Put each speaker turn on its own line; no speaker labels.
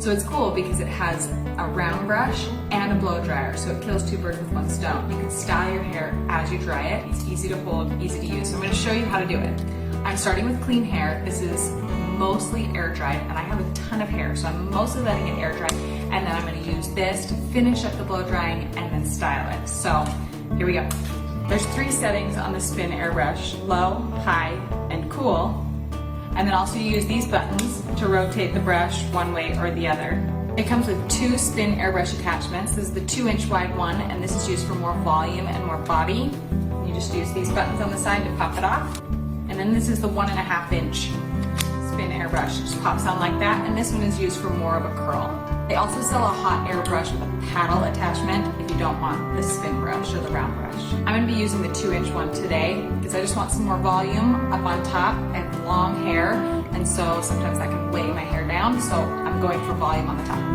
So it's cool because it has a round brush and a blow dryer, so it kills two birds with one stone. You can style your hair as you dry it. It's easy to hold, easy to use. So I'm going to show you how to do it. I'm starting with clean hair. This is mostly air dried, and I have a ton of hair, so I'm mostly letting it air dry, and then I'm going to use this to finish up the blow drying and then style it. So here we go. There's 3 settings on the spin airbrush: low, high, and cool. And then also you use these buttons to rotate the brush one way or the other. It comes with 2 spin airbrush attachments. This is the 2-inch wide one, and this is used for more volume and more body. You just use these buttons on the side to pop it off. And then this is the 1.5-inch spin airbrush. It just pops on like that, and this one is used for more of a curl. They also sell a hot air brush with a paddle attachment if you don't want the spin brush or the round brush. I'm going to be using the 2-inch one today because I just want some more volume up on top. I have long hair, and so sometimes that can weigh my hair down, so I'm going for volume on the top.